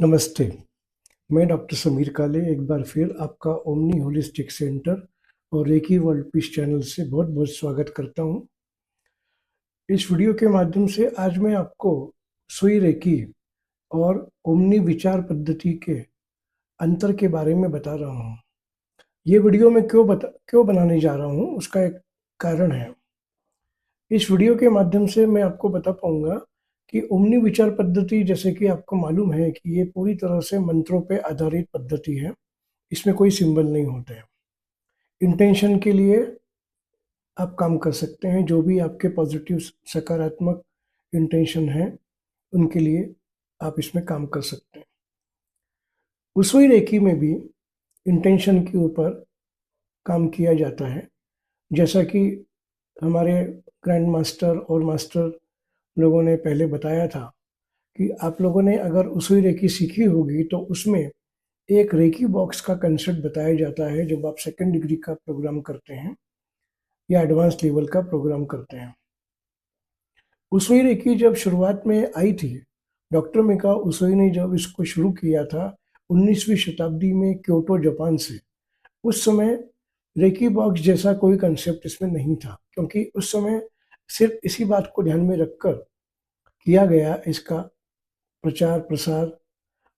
नमस्ते, मैं डॉक्टर समीर काले एक बार फिर आपका ओमनी होलिस्टिक सेंटर और रेकी वर्ल्ड पीस चैनल से बहुत-बहुत स्वागत करता हूँ। इस वीडियो के माध्यम से आज मैं आपको सुई रेकी और ओमनी विचार पद्धति के अंतर के बारे में बता रहा हूँ। ये वीडियो मैं क्यों बनाने जा रहा हूँ, उसका एक कारण है। इस वीडियो के माध्यम से मैं आपको बता पाऊँगा कि ओमनी विचार पद्धति, जैसे कि आपको मालूम है कि ये पूरी तरह से मंत्रों पे आधारित पद्धति है। इसमें कोई सिंबल नहीं होते हैं। इंटेंशन के लिए आप काम कर सकते हैं, जो भी आपके पॉजिटिव सकारात्मक इंटेंशन है, उनके लिए आप इसमें काम कर सकते हैं। उसुई रेकी में भी इंटेंशन के ऊपर काम किया जाता है, जैसा कि हमारे ग्रैंड मास्टर और मास्टर लोगों ने पहले बताया था कि आप लोगों ने अगर उसुई रेकी सीखी होगी तो उसमें एक रेकी बॉक्स का कंसेप्ट बताया जाता है जब आप सेकंड डिग्री का प्रोग्राम करते हैं या एडवांस लेवल का प्रोग्राम करते हैं। उसुई रेकी जब शुरुआत में आई थी, डॉक्टर मिका उसुई ने जब इसको शुरू किया था 19वीं शताब्दी में क्योटो जापान से, उस समय रेकी बॉक्स जैसा कोई कंसेप्ट इसमें नहीं था, क्योंकि उस समय सिर्फ इसी बात को ध्यान में रखकर किया गया इसका प्रचार प्रसार,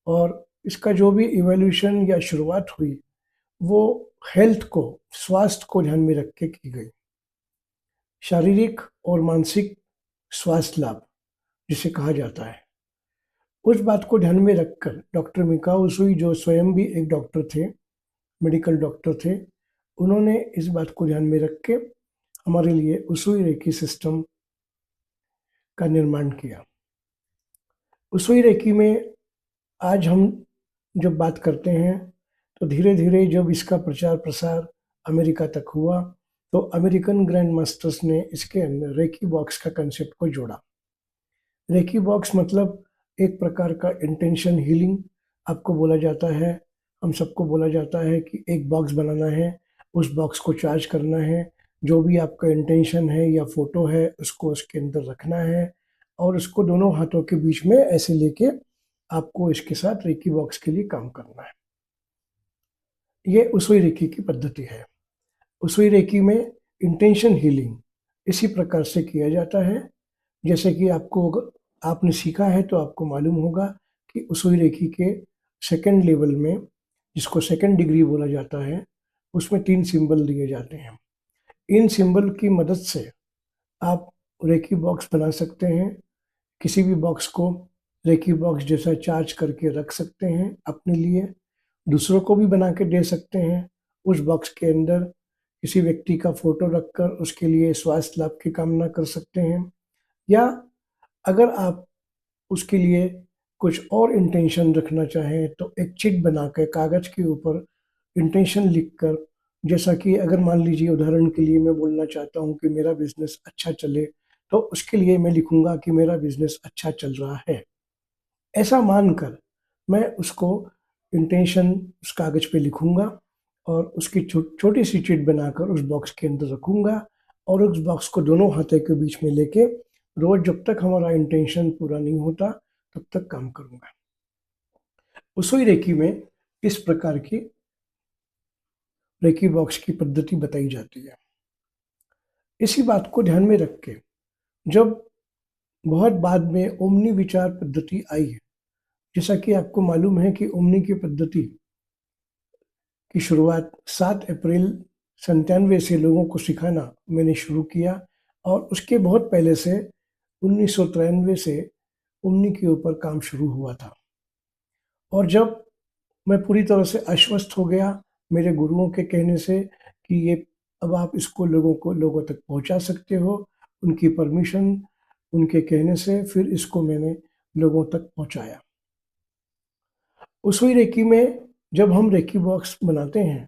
और इसका जो भी इवोल्यूशन या शुरुआत हुई वो हेल्थ को, स्वास्थ्य को ध्यान में रख के की गई। शारीरिक और मानसिक स्वास्थ्य लाभ जिसे कहा जाता है, उस बात को ध्यान में रखकर डॉक्टर मिकाओ उसुई, जो स्वयं भी एक डॉक्टर थे, मेडिकल डॉक्टर थे, उन्होंने इस बात को ध्यान में रख के हमारे लिए उसुई रेकी सिस्टम का निर्माण किया। उसुई रेकी में आज हम जब बात करते हैं तो धीरे धीरे जब इसका प्रचार प्रसार अमेरिका तक हुआ तो अमेरिकन ग्रैंड मास्टर्स ने इसके अंदर रेकी बॉक्स का कंसेप्ट को जोड़ा। रेकी बॉक्स मतलब एक प्रकार का इंटेंशन हीलिंग आपको बोला जाता है। हम सबको बोला जाता है कि एक बॉक्स बनाना है, उस बॉक्स को चार्ज करना है, जो भी आपका इंटेंशन है या फोटो है उसको उसके अंदर रखना है और उसको दोनों हाथों के बीच में ऐसे लेके आपको इसके साथ रेकी बॉक्स के लिए काम करना है। ये उसुई रेकी की पद्धति है। उसुई रेकी में इंटेंशन हीलिंग इसी प्रकार से किया जाता है, जैसे कि आपने सीखा है तो आपको मालूम होगा कि उसुई रेकी के सेकंड लेवल में, जिसको सेकंड डिग्री बोला जाता है, उसमें 3 सिंबल दिए जाते हैं। इन सिंबल की मदद से आप रेकी बॉक्स बना सकते हैं। किसी भी बॉक्स को रेकी बॉक्स जैसा चार्ज करके रख सकते हैं अपने लिए, दूसरों को भी बना के दे सकते हैं। उस बॉक्स के अंदर किसी व्यक्ति का फोटो रखकर उसके लिए स्वास्थ्य लाभ की कामना कर सकते हैं, या अगर आप उसके लिए कुछ और इंटेंशन रखना चाहें तो एक चिट बना के कागज के ऊपर इंटेंशन लिखकर, जैसा कि अगर मान लीजिए उदाहरण के लिए मैं बोलना चाहता हूँ कि मेरा बिजनेस अच्छा चले, तो उसके लिए मैं लिखूंगा कि मेरा बिजनेस अच्छा चल रहा है। ऐसा मानकर मैं उसको इंटेंशन उस कागज पे लिखूंगा और उसकी छोटी सी चिट बनाकर उस बॉक्स के अंदर रखूंगा और उस बॉक्स को दोनों हाथों के बीच में लेके रोज जब तक हमारा इंटेंशन पूरा नहीं होता तब तक काम करूंगा। उसुई रेकी में इस प्रकार की रेकी बॉक्स की पद्धति बताई जाती है। इसी बात को ध्यान में रख के जब बहुत बाद में ओमनी विचार पद्धति आई है, जैसा कि आपको मालूम है कि ओमनी की पद्धति की शुरुआत 7 अप्रैल 97 से लोगों को सिखाना मैंने शुरू किया, और उसके बहुत पहले से 1993 से ओमनी के ऊपर काम शुरू हुआ था। और जब मैं पूरी तरह से आश्वस्त हो गया मेरे गुरुओं के कहने से कि ये अब आप इसको लोगों तक पहुंचा सकते हो, उनकी परमिशन, उनके कहने से फिर इसको मैंने लोगों तक पहुंचाया। उसुई रेकी में जब हम रेकी बॉक्स बनाते हैं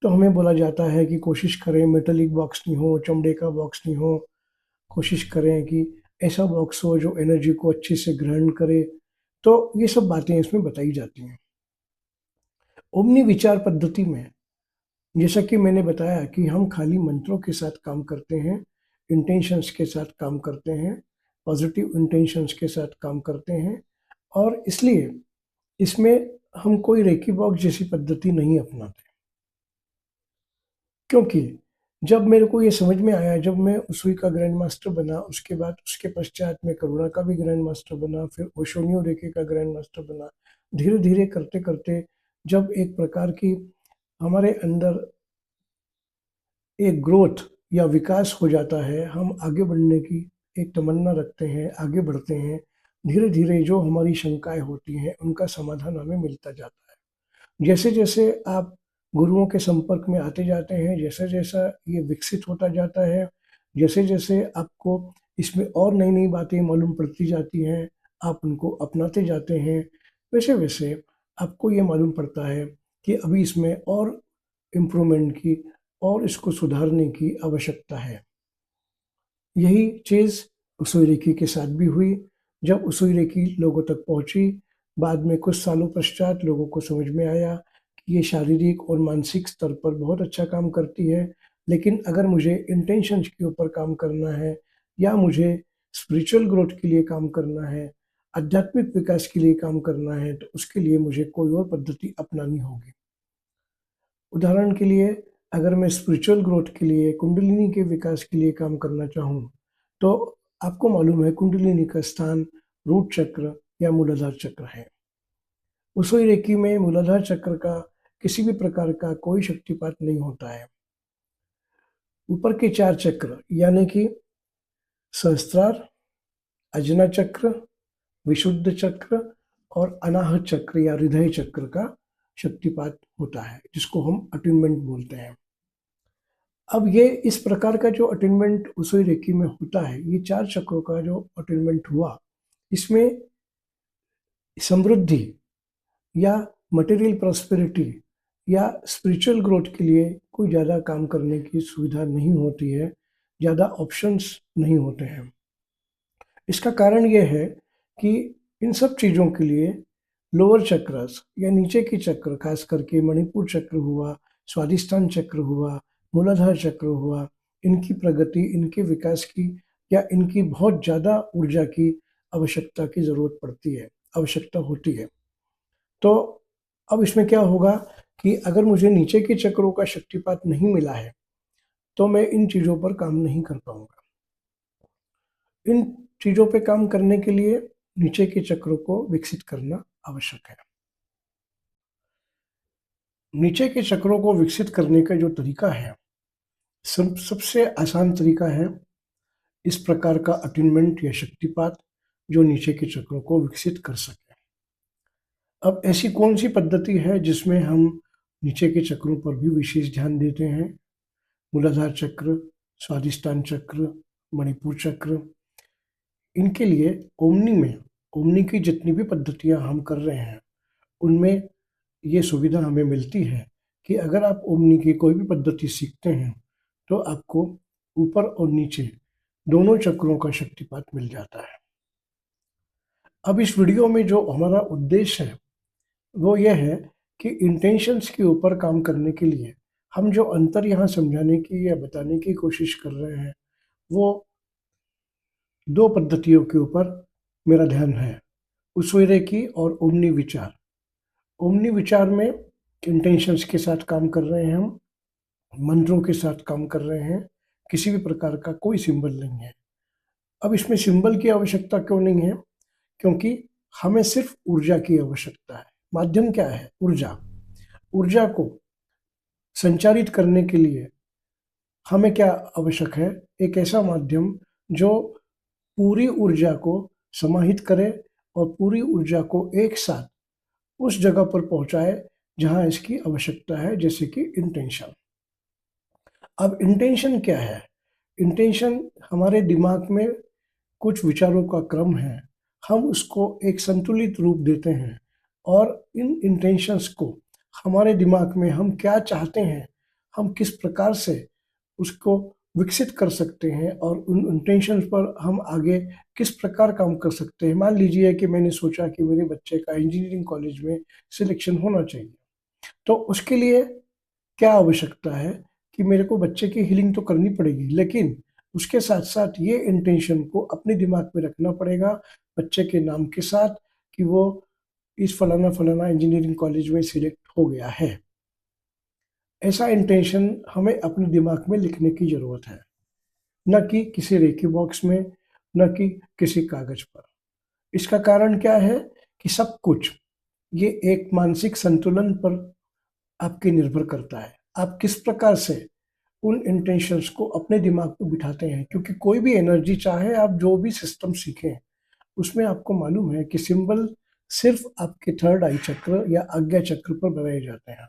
तो हमें बोला जाता है कि कोशिश करें मेटालिक बॉक्स नहीं हो, चमड़े का बॉक्स नहीं हो, कोशिश करें कि ऐसा बॉक्स हो जो एनर्जी को अच्छे से ग्रहण करे। तो ये सब बातें इसमें बताई जाती हैं। ओमनी विचार पद्धति में जैसा कि मैंने बताया कि हम खाली मंत्रों के साथ काम करते हैं, इंटेंशंस के साथ काम करते हैं, पॉजिटिव इंटेंशंस के साथ काम करते हैं, और इसलिए इसमें हम कोई रेकी बॉक्स जैसी पद्धति नहीं अपनाते, क्योंकि जब मेरे को ये समझ में आया, जब मैं उसुई का ग्रैंड मास्टर बना, उसके बाद उसके पश्चात मैं करुणा का भी ग्रैंड मास्टर बना, फिर ओशोनियो रेकी का ग्रैंड मास्टर बना। धीरे धीरे करते करते जब एक प्रकार की हमारे अंदर एक ग्रोथ या विकास हो जाता है, हम आगे बढ़ने की एक तमन्ना रखते हैं, आगे बढ़ते हैं, धीरे धीरे जो हमारी शंकाएं होती हैं उनका समाधान हमें मिलता जाता है। जैसे जैसे आप गुरुओं के संपर्क में आते जाते हैं, जैसे जैसा ये विकसित होता जाता है, जैसे जैसे आपको इसमें और नई नई बातें मालूम पड़ती जाती हैं, आप उनको अपनाते जाते हैं, वैसे वैसे आपको ये मालूम पड़ता है कि अभी इसमें और इम्प्रूवमेंट की और इसको सुधारने की आवश्यकता है। यही चीज़ उसुई रेकी के साथ भी हुई। जब उसुई रेकी लोगों तक पहुंची, बाद में कुछ सालों पश्चात लोगों को समझ में आया कि ये शारीरिक और मानसिक स्तर पर बहुत अच्छा काम करती है, लेकिन अगर मुझे इंटेंशंस के ऊपर काम करना है या मुझे स्पिरिचुअल ग्रोथ के लिए काम करना है, आध्यात्मिक विकास के लिए काम करना है, तो उसके लिए मुझे कोई और पद्धति अपनानी होगी। उदाहरण के लिए, अगर मैं स्पिरिचुअल ग्रोथ के लिए, कुंडलिनी के विकास के लिए काम करना चाहूँ, तो आपको मालूम है कुंडलिनी का स्थान रूट चक्र या मूलाधार चक्र है। उसुई रेकी में मूलाधार चक्र का किसी भी प्रकार का कोई शक्तिपात नहीं होता है। ऊपर के 4 चक्र यानी कि सहस्त्रार, अजना चक्र, विशुद्ध चक्र और अनाहत चक्र या हृदय चक्र का शक्तिपात होता है, जिसको हम अटेनमेंट बोलते हैं। अब ये इस प्रकार का जो अटेनमेंट उसुई रेकी में होता है, ये 4 चक्रों का जो अटेनमेंट हुआ, इसमें समृद्धि या मटेरियल प्रॉस्पेरिटी या स्पिरिचुअल ग्रोथ के लिए कोई ज़्यादा काम करने की सुविधा नहीं होती है, ज़्यादा ऑप्शंस नहीं होते हैं। इसका कारण ये है कि इन सब चीज़ों के लिए लोअर चक्रस या नीचे के चक्र, खास करके मणिपुर चक्र हुआ, स्वादिष्ठान चक्र हुआ, मूलाधार चक्र हुआ, इनकी प्रगति, इनके विकास की या इनकी बहुत ज़्यादा ऊर्जा की आवश्यकता की ज़रूरत पड़ती है, आवश्यकता होती है। तो अब इसमें क्या होगा कि अगर मुझे नीचे के चक्रों का शक्तिपात नहीं मिला है, तो मैं इन चीज़ों पर काम नहीं कर पाऊंगा। इन चीज़ों पे काम करने के लिए नीचे के चक्रों को विकसित करना आवश्यक है। नीचे के चक्रों को विकसित करने का जो तरीका है, सबसे आसान तरीका है इस प्रकार का अटेनमेंट या शक्तिपात जो नीचे के चक्रों को विकसित कर सके। अब ऐसी कौन सी पद्धति है जिसमें हम नीचे के चक्रों पर भी विशेष ध्यान देते हैं? मूलाधार चक्र, स्वादिष्ठान चक्र, मणिपुर चक्र, इनके लिए ओमनी की जितनी भी पद्धतियां हम कर रहे हैं, उनमें ये सुविधा हमें मिलती है कि अगर आप ओमनी की कोई भी पद्धति सीखते हैं, तो आपको ऊपर और नीचे दोनों चक्रों का शक्तिपात मिल जाता है। अब इस वीडियो में जो हमारा उद्देश्य है, वो यह है कि इंटेंशंस के ऊपर काम करने के लिए हम जो अंतर यहाँ समझाने की या बताने की कोशिश कर रहे हैं, वो 2 पद्धतियों के ऊपर मेरा ध्यान है, उसुई रेकी और ओमनी विचार। ओमनी विचार में इंटेंशंस के साथ काम कर रहे हैं हम, मंत्रों के साथ काम कर रहे हैं, किसी भी प्रकार का कोई सिंबल नहीं है। अब इसमें सिंबल की आवश्यकता क्यों नहीं है? क्योंकि हमें सिर्फ ऊर्जा की आवश्यकता है। माध्यम क्या है? ऊर्जा। ऊर्जा को संचारित करने के लिए हमें क्या आवश्यक है? एक ऐसा माध्यम जो पूरी ऊर्जा को समाहित करे और पूरी ऊर्जा को एक साथ उस जगह पर पहुंचाए जहां इसकी आवश्यकता है, जैसे कि इंटेंशन। अब इंटेंशन क्या है? इंटेंशन हमारे दिमाग में कुछ विचारों का क्रम है, हम उसको एक संतुलित रूप देते हैं और इन इंटेंशंस को हमारे दिमाग में हम क्या चाहते हैं, हम किस प्रकार से उसको विकसित कर सकते हैं और उन इंटेंशंस पर हम आगे किस प्रकार काम कर सकते हैं। मान लीजिए कि मैंने सोचा कि मेरे बच्चे का इंजीनियरिंग कॉलेज में सिलेक्शन होना चाहिए, तो उसके लिए क्या आवश्यकता है कि मेरे को बच्चे की हीलिंग तो करनी पड़ेगी, लेकिन उसके साथ साथ ये इंटेंशन को अपने दिमाग में रखना पड़ेगा बच्चे के नाम के साथ कि वो इस फलाना फलाना इंजीनियरिंग कॉलेज में सिलेक्ट हो गया है। ऐसा इंटेंशन हमें अपने दिमाग में लिखने की जरूरत है, न कि किसी रेकी बॉक्स में, न कि किसी कागज पर। इसका कारण क्या है कि सब कुछ ये एक मानसिक संतुलन पर आपके निर्भर करता है। आप किस प्रकार से उन इंटेंशंस को अपने दिमाग में बिठाते हैं, क्योंकि कोई भी एनर्जी, चाहे आप जो भी सिस्टम सीखें, उसमें आपको मालूम है कि सिंबल सिर्फ आपके थर्ड आई चक्र या आज्ञा चक्र पर बनाए जाते हैं।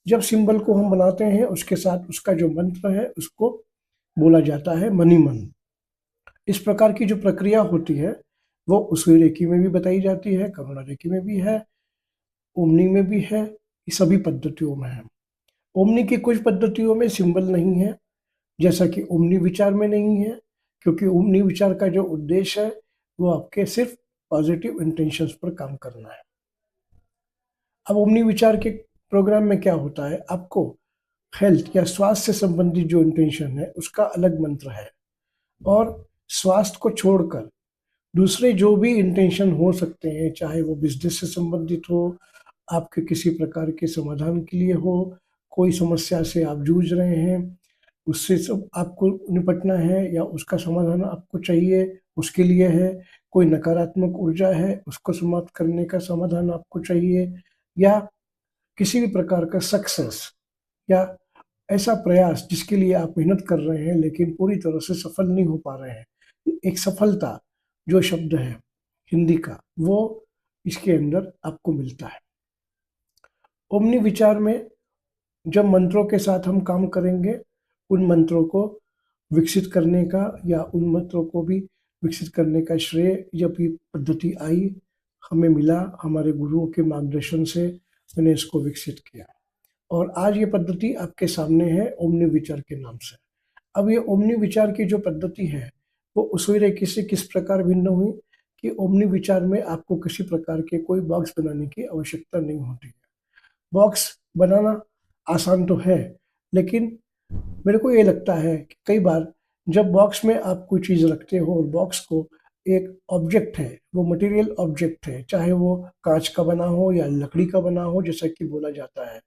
जब सिंबल को हम बनाते हैं, उसके साथ उसका जो मंत्र है उसको बोला जाता है मनी मन। इस प्रकार की जो प्रक्रिया होती है वो उसवी रेकी में भी बताई जाती है, करुणा रेकी में भी है, ओमनी में भी है, ये सभी पद्धतियों में है। ओमनी की कुछ पद्धतियों में सिंबल नहीं है, जैसा कि ओमनी विचार में नहीं है, क्योंकि ओमनी विचार का जो उद्देश्य है वो आपके सिर्फ पॉजिटिव इंटेंशंस पर काम करना है। अब ओमनी विचार के प्रोग्राम में क्या होता है, आपको हेल्थ या स्वास्थ्य से संबंधित जो इंटेंशन है उसका अलग मंत्र है, और स्वास्थ्य को छोड़कर दूसरे जो भी इंटेंशन हो सकते हैं, चाहे वो बिजनेस से संबंधित हो, आपके किसी प्रकार के समाधान के लिए हो, कोई समस्या से आप जूझ रहे हैं, उससे सब आपको निपटना है या उसका समाधान आपको चाहिए, उसके लिए है, कोई नकारात्मक ऊर्जा है उसको समाप्त करने का समाधान आपको चाहिए, या किसी भी प्रकार का सक्सेस या ऐसा प्रयास जिसके लिए आप मेहनत कर रहे हैं लेकिन पूरी तरह से सफल नहीं हो पा रहे हैं। एक सफलता जो शब्द है हिंदी का, वो इसके अंदर आपको मिलता है। ओमनी विचार में जब मंत्रों के साथ हम काम करेंगे, उन मंत्रों को विकसित करने का या उन मंत्रों को भी विकसित करने का श्रेय जब ये पद्धति आई, हमें मिला हमारे गुरुओं के मार्गदर्शन से, मैंने इसको विकसित किया और आज ये पद्धति आपके सामने है ओमनी विचार के नाम से। अब ये ओमनी विचार की जो पद्धति है वो उसवी रेकी से किस प्रकार भिन्न हुई कि ओमनी विचार में आपको किसी प्रकार के कोई बॉक्स बनाने की आवश्यकता नहीं होती है। बॉक्स बनाना आसान तो है, लेकिन मेरे को ये लगता है कि कई बार जब बॉक्स में आप कोई चीज़ रखते हो और बॉक्स को एक ऑब्जेक्ट है, वो मटेरियल ऑब्जेक्ट है, चाहे वो कांच का बना हो या लकड़ी का बना हो, जैसा कि बोला जाता है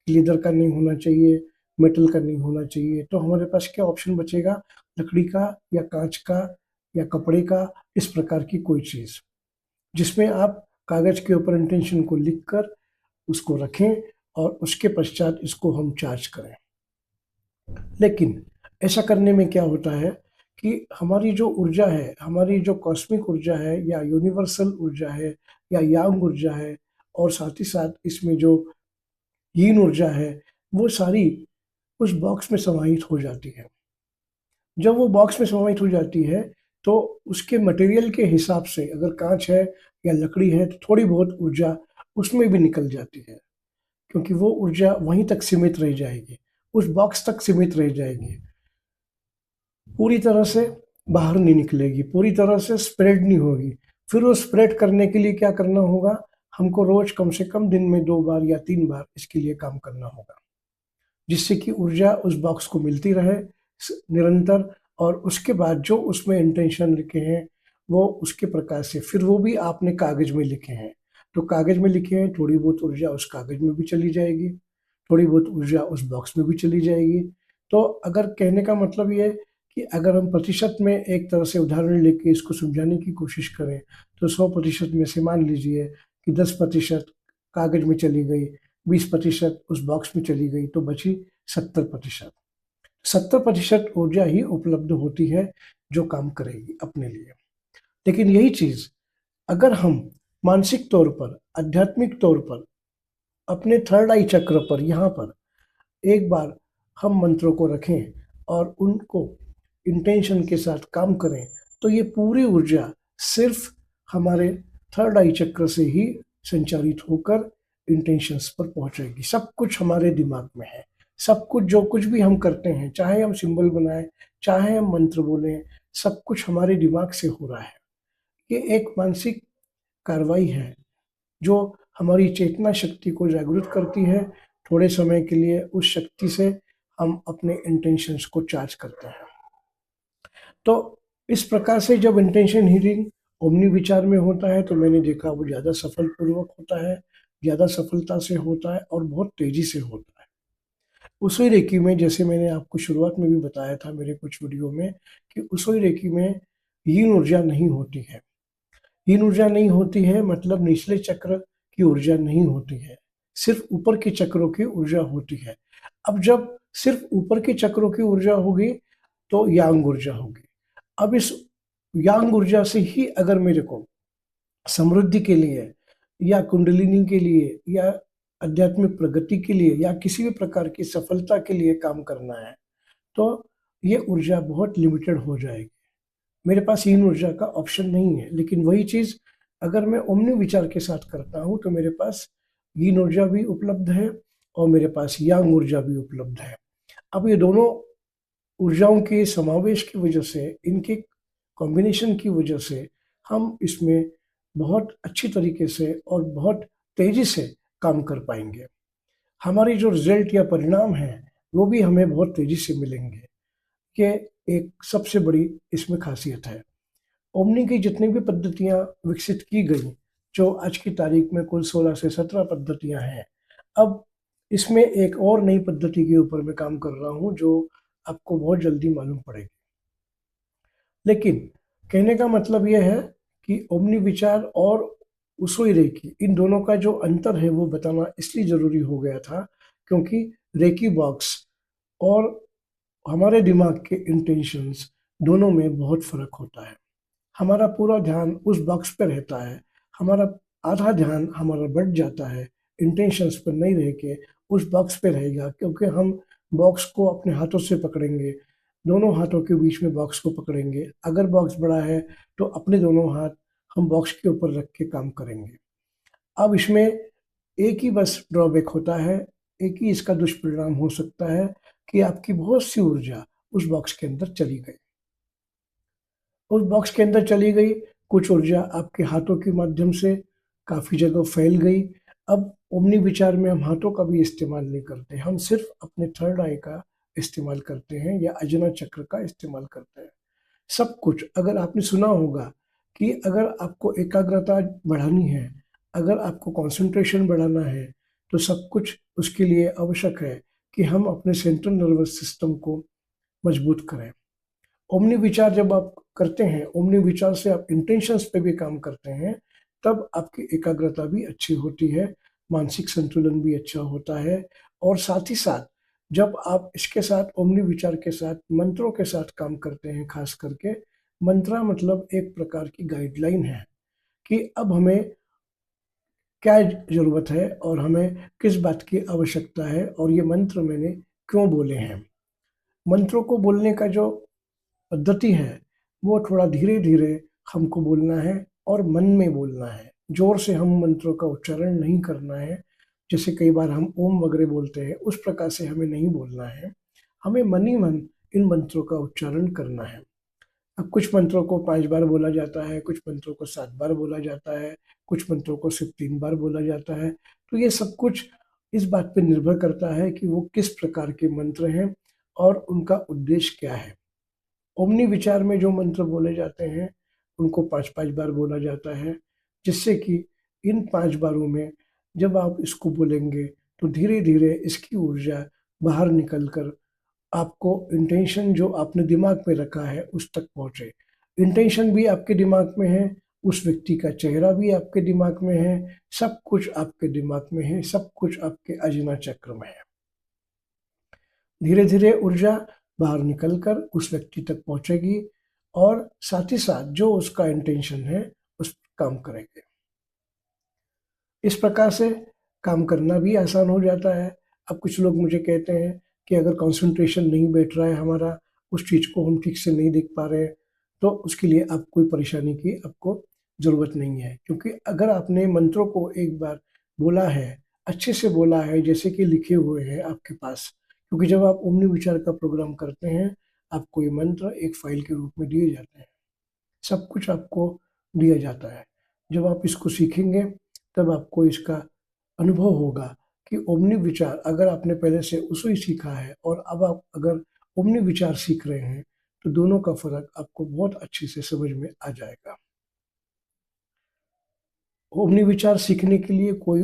लेदर का नहीं होना चाहिए, मेटल का नहीं होना चाहिए, तो हमारे पास क्या ऑप्शन बचेगा, लकड़ी का या कांच का या कपड़े का, इस प्रकार की कोई चीज़ जिसमें आप कागज के ऊपर इंटेंशन को लिखकर उसको रखें और उसके पश्चात इसको हम चार्ज करें। लेकिन ऐसा करने में क्या होता है कि हमारी जो ऊर्जा है, हमारी जो कॉस्मिक ऊर्जा है या यूनिवर्सल ऊर्जा है या यांग ऊर्जा है, और साथ ही साथ इसमें जो यीन ऊर्जा है, वो सारी उस बॉक्स में समाहित हो जाती है। जब वो बॉक्स में समाहित हो जाती है तो उसके मटेरियल के हिसाब से, अगर कांच है या लकड़ी है तो थोड़ी बहुत ऊर्जा उसमें भी निकल जाती है, क्योंकि वो ऊर्जा वहीं तक सीमित रह जाएगी, उस बॉक्स तक सीमित रह जाएगी, पूरी तरह से बाहर नहीं निकलेगी, पूरी तरह से स्प्रेड नहीं होगी। फिर वो स्प्रेड करने के लिए क्या करना होगा, हमको रोज कम से कम दिन में 2 बार या 3 बार इसके लिए काम करना होगा, जिससे कि ऊर्जा उस बॉक्स को मिलती रहे निरंतर, और उसके बाद जो उसमें इंटेंशन लिखे हैं वो उसके प्रकार से, फिर वो भी आपने कागज में लिखे हैं तो कागज में लिखे हैं, थोड़ी बहुत ऊर्जा उस कागज में भी चली जाएगी, थोड़ी बहुत ऊर्जा उस बॉक्स में भी चली जाएगी। तो अगर कहने का मतलब ये है कि अगर हम प्रतिशत में एक तरह से उदाहरण लेके इसको समझाने की कोशिश करें तो 100% में से मान लीजिए कि 10% कागज में चली गई, 20% उस बॉक्स में चली गई, तो बची 70%। 70% ऊर्जा ही उपलब्ध होती है जो काम करेगी अपने लिए। लेकिन यही चीज अगर हम मानसिक तौर पर, आध्यात्मिक तौर पर, अपने थर्ड आई चक्र पर, यहाँ पर एक बार हम मंत्रों को रखें और उनको इंटेंशन के साथ काम करें, तो ये पूरी ऊर्जा सिर्फ हमारे थर्ड आई चक्र से ही संचारित होकर इंटेंशंस पर पहुंचेगी। सब कुछ हमारे दिमाग में है, सब कुछ जो कुछ भी हम करते हैं, चाहे हम सिंबल बनाएं, चाहे हम मंत्र बोलें, सब कुछ हमारे दिमाग से हो रहा है। ये एक मानसिक कार्रवाई है जो हमारी चेतना शक्ति को जागृत करती है। थोड़े समय के लिए उस शक्ति से हम अपने इंटेंशंस को चार्ज करते हैं। तो इस प्रकार से जब इंटेंशन हीलिंग ओमनी विचार में होता है तो मैंने देखा वो ज़्यादा सफलपूर्वक होता है, ज़्यादा सफलता से होता है और बहुत तेज़ी से होता है। उसी रेकी में, जैसे मैंने आपको शुरुआत में भी बताया था मेरे कुछ वीडियो में, कि उसी रेकी में यीन ऊर्जा नहीं होती है। यीन ऊर्जा नहीं होती है मतलब निचले चक्र की ऊर्जा नहीं होती है, सिर्फ ऊपर के चक्रों की ऊर्जा होती है। अब जब सिर्फ ऊपर के चक्रों की ऊर्जा होगी तो यांग ऊर्जा होगी। अब इस यांग ऊर्जा से ही अगर मेरे को समृद्धि के लिए या कुंडलिनी के लिए या आध्यात्मिक प्रगति के लिए या किसी भी प्रकार की सफलता के लिए काम करना है तो ये ऊर्जा बहुत लिमिटेड हो जाएगी। मेरे पास इन ऊर्जा का ऑप्शन नहीं है। लेकिन वही चीज अगर मैं ओमनी विचार के साथ करता हूँ तो मेरे पास यीन ऊर्जा भी उपलब्ध है और मेरे पास यांग ऊर्जा भी उपलब्ध है। अब ये दोनों ऊर्जाओं के समावेश की वजह से, इनके कॉम्बिनेशन की वजह से हम इसमें बहुत अच्छी तरीके से और बहुत तेजी से काम कर पाएंगे। हमारी जो रिजल्ट या परिणाम है वो भी हमें बहुत तेजी से मिलेंगे। ये एक सबसे बड़ी इसमें खासियत है। ओमनी की जितनी भी पद्धतियां विकसित की गई, जो आज की तारीख में कुल 16 से 17 पद्धतियां हैं, अब इसमें एक और नई पद्धति के ऊपर मैं काम कर रहा हूं जो आपको बहुत जल्दी मालूम पड़ेगी। लेकिन कहने का मतलब यह है कि ओमनी विचार और उसोई रेकी, इन दोनों का जो अंतर है वो बताना इसलिए जरूरी हो गया था क्योंकि रेकी बॉक्स और हमारे दिमाग के इंटेंशंस दोनों में बहुत फर्क होता है। हमारा पूरा ध्यान उस बॉक्स पर रहता है, हमारा आधा ध्यान हमारा बढ़ जाता है, इंटेंशंस पर नहीं रह के उस बॉक्स पे रहेगा, क्योंकि हम बॉक्स को अपने हाथों से पकड़ेंगे, दोनों हाथों के बीच में बॉक्स को पकड़ेंगे। अगर बॉक्स बड़ा है तो अपने दोनों हाथ हम बॉक्स के ऊपर रख के काम करेंगे। अब इसमें एक ही बस ड्रॉबैक होता है, एक ही इसका दुष्परिणाम हो सकता है कि आपकी बहुत सी ऊर्जा उस बॉक्स के अंदर चली गई। उस बॉक्स के अंदर चली गई, कुछ ऊर्जा आपके हाथों के माध्यम से काफ़ी जगह फैल गई। अब ओमनी विचार में हम हाथों का भी इस्तेमाल नहीं करते, हम सिर्फ अपने थर्ड आई का इस्तेमाल करते हैं या अजना चक्र का इस्तेमाल करते हैं। सब कुछ, अगर आपने सुना होगा कि अगर आपको एकाग्रता बढ़ानी है, अगर आपको कंसंट्रेशन बढ़ाना है, तो सब कुछ उसके लिए आवश्यक है कि हम अपने सेंट्रल नर्वस सिस्टम को मजबूत करें। ओमनी विचार जब आप करते हैं, ओमनी विचार से आप इंटेंशंस पे भी काम करते हैं, तब आपकी एकाग्रता भी अच्छी होती है, मानसिक संतुलन भी अच्छा होता है। और साथ ही साथ जब आप इसके साथ ओमनी विचार के साथ मंत्रों के साथ काम करते हैं, खास करके मंत्रा मतलब एक प्रकार की गाइडलाइन है कि अब हमें क्या जरूरत है और हमें किस बात की आवश्यकता है और ये मंत्र मैंने क्यों बोले हैं। मंत्रों को बोलने का जो पद्धति है वो थोड़ा धीरे धीरे हमको बोलना है और मन में बोलना है। जोर से हम मंत्रों का उच्चारण नहीं करना है, जैसे कई बार हम ओम वगैरह बोलते हैं उस प्रकार से हमें नहीं बोलना है। हमें मन ही मन इन मंत्रों का उच्चारण करना है। अब कुछ मंत्रों को 5 बार बोला जाता है, कुछ मंत्रों को 7 बार बोला जाता है, कुछ मंत्रों को सिर्फ 3 बार बोला जाता है। तो ये सब कुछ इस बात पर निर्भर करता है कि वो किस प्रकार के मंत्र हैं और उनका उद्देश्य क्या है। ओमनी विचार में जो मंत्र बोले जाते हैं उनको 5-5 बार बोला जाता है, जिससे कि इन 5 बारों में जब आप इसको बोलेंगे तो धीरे धीरे इसकी ऊर्जा बाहर निकल कर आपको इंटेंशन जो आपने दिमाग में रखा है उस तक पहुंचे। इंटेंशन भी आपके दिमाग में है, उस व्यक्ति का चेहरा भी आपके दिमाग में है, सब कुछ आपके दिमाग में है, सब कुछ आपके अजना चक्र में है। धीरे धीरे ऊर्जा बाहर निकलकर उस व्यक्ति तक पहुंचेगी और साथ ही साथ जो उसका इंटेंशन है उस पर काम करेंगे। इस प्रकार से काम करना भी आसान हो जाता है। अब कुछ लोग मुझे कहते हैं कि अगर कंसंट्रेशन नहीं बैठ रहा है हमारा, उस चीज़ को हम ठीक से नहीं देख पा रहे हैं, तो उसके लिए आप कोई परेशानी की आपको ज़रूरत नहीं है, क्योंकि अगर आपने मंत्रों को एक बार बोला है, अच्छे से बोला है, जैसे कि लिखे हुए हैं आपके पास, क्योंकि जब आप ओमनी विचार का प्रोग्राम करते हैं आपको ये मंत्र एक फाइल के रूप में दिए जाते हैं, सब कुछ आपको दिया जाता है। जब आप इसको सीखेंगे तब आपको इसका अनुभव होगा कि ओमनी विचार अगर आपने पहले से उसको ही सीखा है और अब आप अगर ओमनी विचार सीख रहे हैं तो दोनों का फर्क आपको बहुत अच्छे से समझ में आ जाएगा। ओमनी विचार सीखने के लिए कोई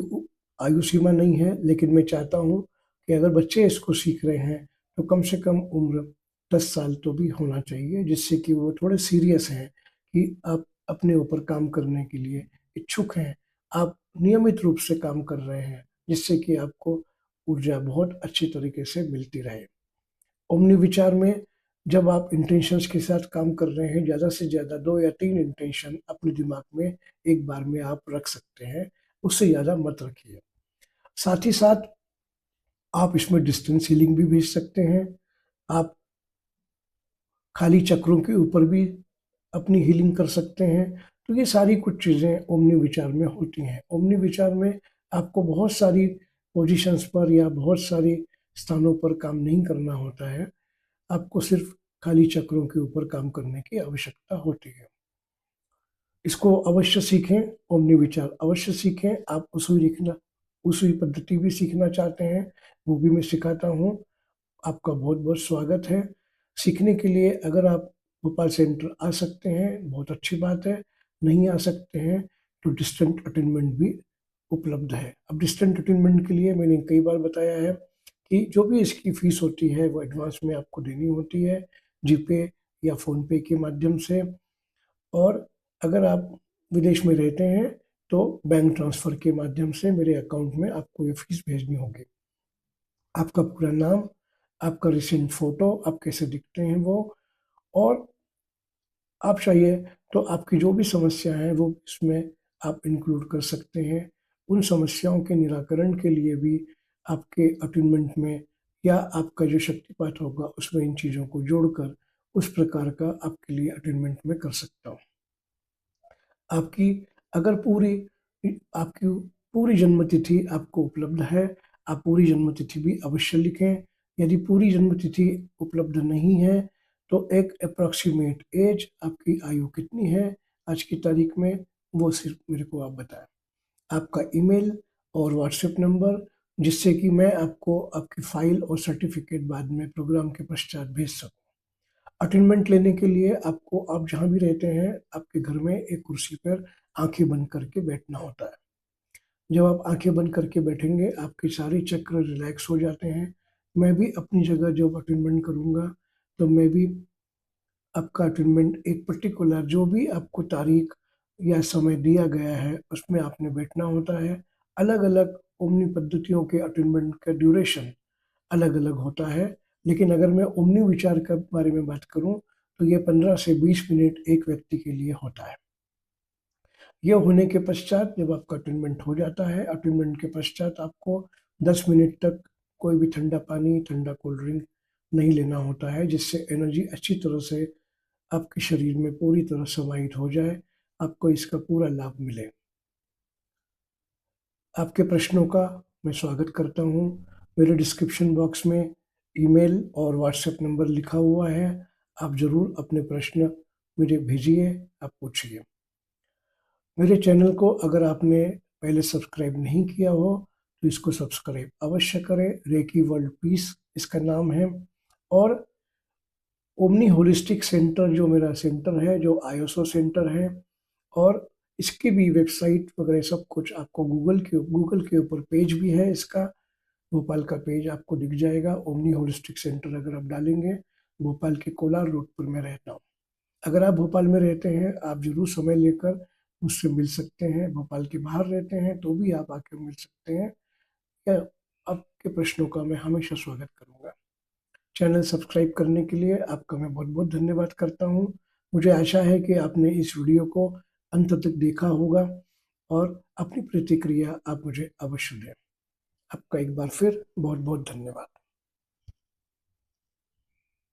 आयु सीमा नहीं है, लेकिन मैं चाहता हूँ कि अगर बच्चे इसको सीख रहे हैं तो कम से कम उम्र 10 साल तो भी होना चाहिए, जिससे कि वो थोड़े सीरियस हैं कि आप अपने ऊपर काम करने के लिए इच्छुक हैं, आप नियमित रूप से काम कर रहे हैं, जिससे कि आपको ऊर्जा बहुत अच्छी तरीके से मिलती रहे। ओमनी विचार में जब आप इंटेंशंस के साथ काम कर रहे हैं, ज़्यादा से ज़्यादा 2 या 3 इंटेंशन अपने दिमाग में एक बार में आप रख सकते हैं, उससे ज़्यादा मत रखिए। साथ ही साथ आप इसमें डिस्टेंस हीलिंग भी भेज सकते हैं। आप खाली चक्रों के ऊपर भी अपनी हीलिंग कर सकते हैं। तो ये सारी कुछ चीज़ें ओमनी विचार में होती हैं। ओमनी विचार में आपको बहुत सारी पोजीशंस पर या बहुत सारी स्थानों पर काम नहीं करना होता है। आपको सिर्फ खाली चक्रों के ऊपर काम करने की आवश्यकता होती है। इसको अवश्य सीखें, ओमनी विचार अवश्य सीखें। आप उसुई लिखना, उसुई पद्धति भी सीखना चाहते हैं, वो भी मैं सिखाता हूँ। आपका बहुत बहुत स्वागत है। सीखने के लिए अगर आप भोपाल सेंटर आ सकते हैं, बहुत अच्छी बात है। नहीं आ सकते हैं तो डिस्टेंट अटेनमेंट भी उपलब्ध है। अब डिस्टेंट अटेनमेंट के लिए मैंने कई बार बताया है कि जो भी इसकी फीस होती है वो एडवांस में आपको देनी होती है, जीपे या फ़ोन पे के माध्यम से। और अगर आप विदेश में रहते हैं तो बैंक ट्रांसफ़र के माध्यम से मेरे अकाउंट में आपको ये फीस भेजनी होगी। आपका पूरा नाम, आपका रिसेंट फ़ोटो, आप कैसे दिखते हैं वो, और आप चाहिए तो आपकी जो भी समस्या है वो इसमें आप इंक्लूड कर सकते हैं। उन समस्याओं के निराकरण के लिए भी आपके अटेनमेंट में या आपका जो शक्तिपात होगा उसमें इन चीज़ों को जोड़कर उस प्रकार का आपके लिए अटेनमेंट में कर सकता हूँ। आपकी अगर आपकी पूरी जन्म तिथि आपको उपलब्ध है, आप पूरी जन्म तिथि भी अवश्य लिखें। यदि पूरी जन्म तिथि उपलब्ध नहीं है तो एक अप्रॉक्सीमेट एज, आपकी आयु कितनी है आज की तारीख में, वो सिर्फ मेरे को आप बताएं। आपका ईमेल और व्हाट्सएप नंबर, जिससे कि मैं आपको आपकी फाइल और सर्टिफिकेट बाद में प्रोग्राम के पश्चात भेज सकूँ। अटेनमेंट लेने के लिए आपको, आप जहाँ भी रहते हैं, आपके घर में एक कुर्सी पर आंखें बंद करके बैठना होता है। जब आप आंखें बंद करके बैठेंगे, आपके सारे चक्र रिलैक्स हो जाते हैं। मैं भी अपनी जगह जब अटेनमेंट करूँगा, तो मैं भी आपका अटेनमेंट एक पर्टिकुलर जो भी आपको तारीख या समय दिया गया है, उसमें आपने बैठना होता है। अलग-अलग ओमनी पद्धतियों के अटेनमेंट का ड्यूरेशन अलग-अलग होता है, लेकिन अगर मैं ओमनी विचार के बारे में बात करूँ, तो ये 15 से 20 मिनट एक व्यक्ति के लिए होता है। ये होने के पश्चात जब आपका अटेनमेंट हो जाता है, अटेनमेंट के पश्चात आपको 10 मिनट तक कोई भी ठंडा पानी, ठंडा कोल्ड ड्रिंक नहीं लेना होता है, जिससे एनर्जी अच्छी तरह से आपके शरीर में पूरी तरह समाहित हो जाए, आपको इसका पूरा लाभ मिले। आपके प्रश्नों का मैं स्वागत करता हूँ। मेरे डिस्क्रिप्शन बॉक्स में ईमेल और व्हाट्सएप नंबर लिखा हुआ है। आप ज़रूर अपने प्रश्न मुझे भेजिए, आप पूछिए। मेरे चैनल को अगर आपने पहले सब्सक्राइब नहीं किया हो, तो इसको सब्सक्राइब अवश्य करें। रेकी वर्ल्ड पीस इसका नाम है। और ओमनी होलिस्टिक सेंटर जो मेरा सेंटर है, जो आईएसओ सेंटर है, और इसकी भी वेबसाइट वगैरह सब कुछ आपको गूगल के ऊपर पेज भी है इसका। भोपाल का पेज आपको दिख जाएगा। ओमनी होलिस्टिक सेंटर अगर आप डालेंगे, भोपाल के कोलार रोड पर मैं रहता हूँ। अगर आप भोपाल में रहते हैं, आप जरूर समय लेकर मुझसे मिल सकते हैं। भोपाल के बाहर रहते हैं तो भी आप आके मिल सकते हैं। या आपके प्रश्नों का मैं हमेशा स्वागत करूँगा। चैनल सब्सक्राइब करने के लिए आपका मैं बहुत बहुत धन्यवाद करता हूँ। मुझे आशा है कि आपने इस वीडियो को अंत तक देखा होगा और अपनी प्रतिक्रिया आप मुझे अवश्य दें। आपका एक बार फिर बहुत बहुत धन्यवाद।